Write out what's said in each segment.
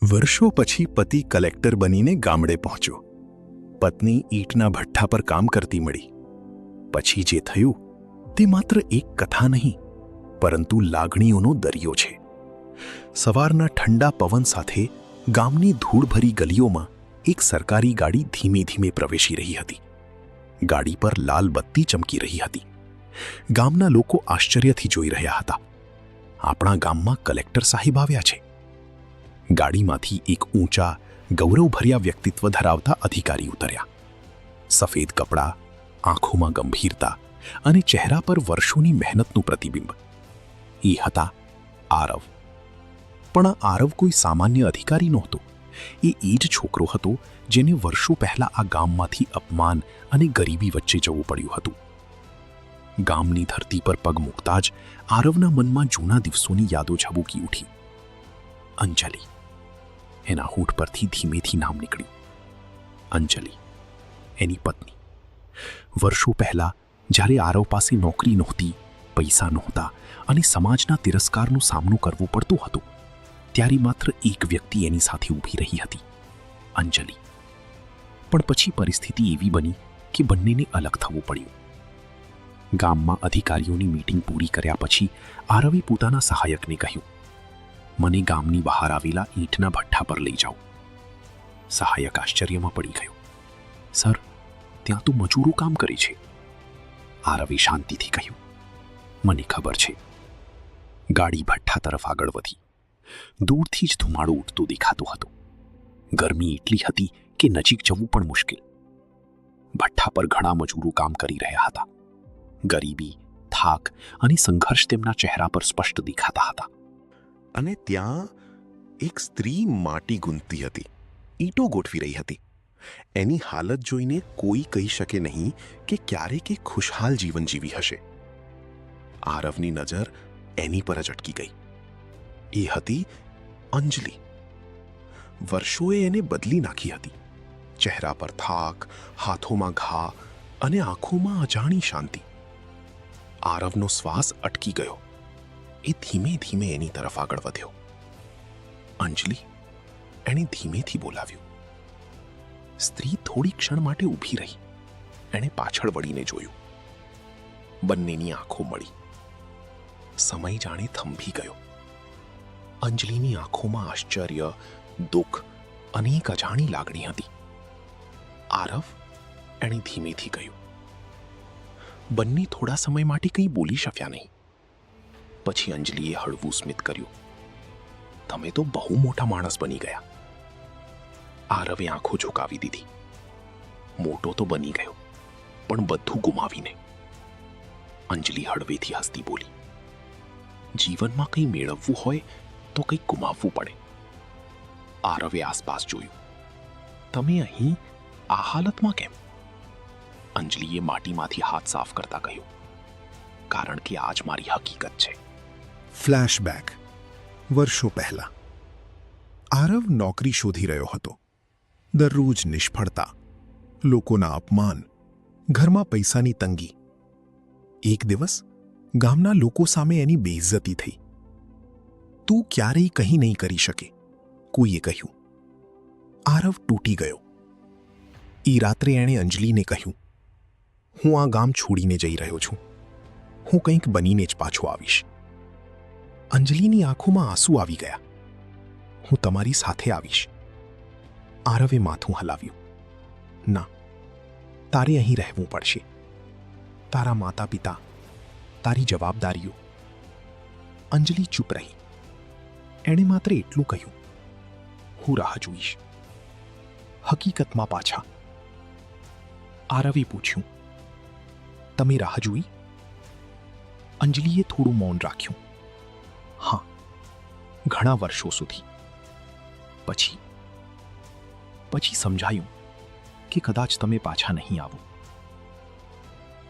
વર્ષો પછી પતિ કલેક્ટર બનીને ગામડે પહોંચ્યો. પત્ની ઈંટના ભઠ્ઠા પર કામ કરતી મળી. પછી જે થયું તે માત્ર એક કથા નહીં, પરંતુ લાગણીઓનો દરિયો છે. સવારના ઠંડા પવન સાથે ગામની ધૂળભરી ગલીઓમાં એક સરકારી ગાડી ધીમે ધીમે પ્રવેશી રહી હતી. ગાડી પર લાલ બત્તી ચમકી રહી હતી. ગામના લોકો આશ્ચર્યથી જોઈ રહ્યા હતા. આપણા ગામમાં કલેક્ટર સાહેબ આવ્યા છે. ગાડીમાંથી એક ઊંચા, ગૌરવભર્યા વ્યક્તિત્વ ધરાવતા અધિકારી ઉતર્યા. સફેદ કપડાં, આંખોમાં ગંભીરતા અને ચહેરા પર વર્ષોની મહેનતનું પ્રતિબિંબ. એ હતા આરવ. પણ આ આરવ કોઈ સામાન્ય અધિકારી નહોતો. એ જ છોકરો હતો જેને વર્ષો પહેલા આ ગામમાંથી અપમાન અને ગરીબી વચ્ચે જવું પડ્યું હતું. ગામની ધરતી પર પગ મૂકતા જ આરવના મનમાં જૂના દિવસોની યાદો ઝબૂકી ઉઠી. અંજલિ. એના હોઠ પરથી ધીમેથી નામ નીકળ્યું. અંજલિ, એની પત્ની. વર્ષો પહેલા જ્યારે આરવ પાસે નોકરી નહોતી, પૈસા નહોતા અને સમાજના તિરસ્કારનો સામનો કરવો પડતો હતો, ત્યારે માત્ર એક વ્યક્તિ એની સાથે ઊભી રહી હતી, અંજલિ. પણ પછી પરિસ્થિતિ એવી બની કે બંનેને અલગ થવું પડ્યું. ગામમાં અધિકારીઓની મીટિંગ પૂરી કર્યા પછી આરવે પોતાના સહાયકને કહ્યું, મને ગામની બહાર આવેલા ઈંટના ભઠ્ઠા પર લઈ જાઓ. સહાયક આશ્ચર્યમાં પડી ગયો. સર, ત્યાં તો મજૂરો કામ કરે છે. આરવે શાંતિથી કહ્યું, મને ખબર છે. ગાડી ભઠ્ઠા તરફ આગળ વધી. દૂરથી જ ધુમાડો ઉઠતો દેખાતો હતો. ગરમી એટલી હતી કે નજીક જવું પણ મુશ્કેલ. ભઠ્ઠા પર ઘણા મજૂરો કામ કરી રહ્યા હતા. ગરીબી, થાક અને સંઘર્ષ તેમના ચહેરા પર સ્પષ્ટ દેખાતા હતા. અને ત્યાં એક સ્ત્રી માટી ગૂંથતી હતી, ઈંટો ગોઠવી રહી હતી. એની હાલત જોઈને કોઈ કહી શકે નહીં કે ક્યારેક એ ખુશહાલ જીવન જીવી હશે. આરવની નજર એની પર જ અટકી ગઈ. એ હતી અંજલિ. વર્ષોએ એને બદલી નાખી હતી. ચહેરા પર થાક, હાથોમાં ઘા અને આંખોમાં અજાણી શાંતિ. આરવનો શ્વાસ અટકી ગયો. એ ધીમે ધીમે એની તરફ આગળ વધ્યો. અંજલિ, એણે ધીમેથી બોલાવ્યું. સ્ત્રી થોડી ક્ષણ માટે ઊભી રહી. એણે પાછળ વળીને જોયું. બંનેની આંખો મળી. સમય જાણે થંભી ગયો. અંજલિની આંખોમાં આશ્ચર્ય, દુઃખ અને એક અજાણી લાગણી હતી. આરવ, એણે ધીમેથી કહ્યું. બંને થોડા સમય માટે કંઈ બોલી શક્યા નહીં. પછી અંજલિએ હળવું સ્મિત કર્યું. તમે તો બહુ મોટા માણસ બની ગયા. આરવે આંખો ઝુકાવી દીધી. મોટો તો બની ગયો, પણ બધું ગુમાવીને. અંજલિ હળવેથી હસતી બોલી. જીવનમાં કંઈ મેળવવું હોય તો કંઈક ગુમાવવું પડે. આરવે આસપાસ જોયું. તમે અહીં આ હાલતમાં કેમ? અંજલિએ માટીમાંથી હાથ સાફ કરતા કહ્યું, કારણ કે આજ મારી હકીકત છે. ફ્લેશબેક. વર્ષો પહેલા આરવ નોકરી શોધી રહ્યો હતો. દરરોજ નિષ્ફળતા, લોકોના અપમાન, ઘરમાં પૈસાની તંગી. એક દિવસ ગામના લોકો સામે એની બેઇજ્જતી થઈ. તું ક્યારેય કંઈ નહીં કરી શકે, કોઈએ કહ્યું. આરવ તૂટી ગયો. એ રાત્રે એણે અંજલિને કહ્યું, હું આ ગામ છોડીને જઈ રહ્યો છું. હું કંઈક બનીને જ પાછો આવીશ. અંજલિની આંખોમાં આંસુ આવી ગયા. હું તમારી સાથે આવીશ. આરવે માથું હલાવ્યું. ના, તારે અહીં રહેવું પડશે. તારા માતા પિતા, તારી જવાબદારીઓ. અંજલિ ચૂપ રહી. એણે માત્ર એટલું કહ્યું, હું રાહ જોઈશ. હકીકતમાં પાછા. આરવે પૂછ્યું, તમે રાહ જોઈ? અંજલિએ થોડું મૌન રાખ્યું. હા, ઘણા વર્ષો સુધી. પછી સમજાયું કે કદાચ તમે પાછા નહીં આવો.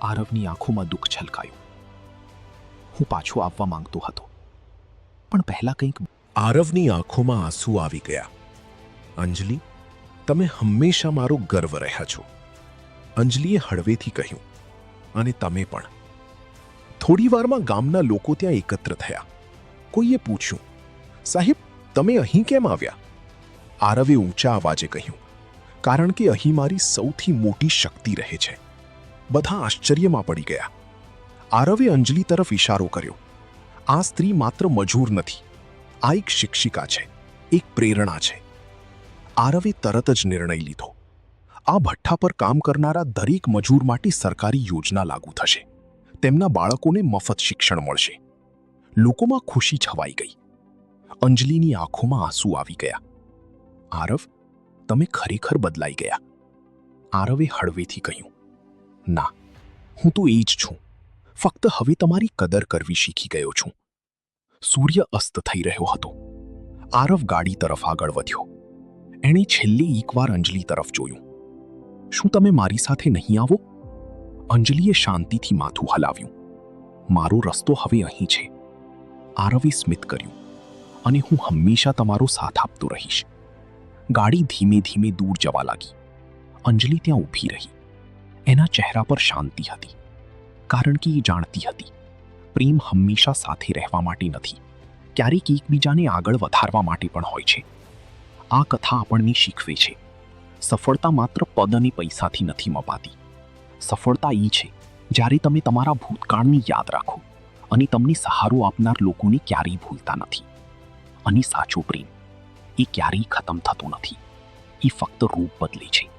આરવની આંખોમાં દુઃખ છલકાયું. હું પાછો આવવા માંગતો હતો, પણ પહેલા કંઈક. આરવની આંખોમાં આંસુ આવી ગયા. અંજલિ, તમે હંમેશા મારો ગર્વ રહ્યા છો. અંજલિએ હળવેથી કહ્યું, અને તમે પણ. થોડી વારમાં ગામના લોકો ત્યાં એકત્ર થયા. કોઈએ પૂછ્યું, સાહેબ, તમે અહીં કેમ આવ્યા? આરવે ઊંચા અવાજે કહ્યું, કારણ કે અહીં મારી સૌથી મોટી શક્તિ રહે છે. બધા આશ્ચર્યમાં પડી ગયા. આરવે અંજલિ તરફ ઇશારો કર્યો. આ સ્ત્રી માત્ર મજૂર નથી, આ એક શિક્ષિકા છે, એક પ્રેરણા છે. આરવે તરત જ નિર્ણય લીધો. આ ભઠ્ઠા પર કામ કરનારા દરેક મજૂર માટે સરકારી યોજના લાગુ થશે. તેમના બાળકોને મફત શિક્ષણ મળશે. લોકોમાં ખુશી છવાઈ ગઈ. અંજલિની આંખોમાં આંસુ આવી ગયા. આરવ, તમે ખરેખર બદલાઈ ગયા. આરવે હળવેથી કહ્યું, ના, હું તો એ જ છું. ફક્ત હવે તમારી કદર કરવી શીખી ગયો છું. સૂર્ય અસ્ત થઈ રહ્યો હતો. આરવ ગાડી તરફ આગળ વધ્યો. એણે છેલ્લે એકવાર અંજલિ તરફ જોયું. શું તમે મારી સાથે નહીં આવો? અંજલિએ શાંતિથી માથું હલાવ્યું. મારો રસ્તો હવે અહીં છે. આરવે સ્મિત કર્યું. અને હું હંમેશા તમારો સાથ આપતો રહીશ. ગાડી ધીમે ધીમે દૂર જવા લાગી. અંજલિ ત્યાં ઊભી રહી. એના ચહેરા પર શાંતિ હતી, કારણ કે એ જાણતી હતી પ્રેમ હંમેશા સાથે રહેવા માટે નથી, ક્યારેક એકબીજાને આગળ વધારવા માટે પણ હોય છે. આ કથા આપણને શીખવે છે, સફળતા માત્ર પદ અને પૈસાથી નથી મપાતી. સફળતા એ છે જ્યારે તમે તમારા ભૂતકાળની યાદ રાખો અને તમને સહારો આપનાર લોકોને ક્યારેય ભૂલતા નથી. અને સાચો પ્રેમ એ ક્યારેય ખતમ થતો નથી, એ ફક્ત રૂપ બદલે છે.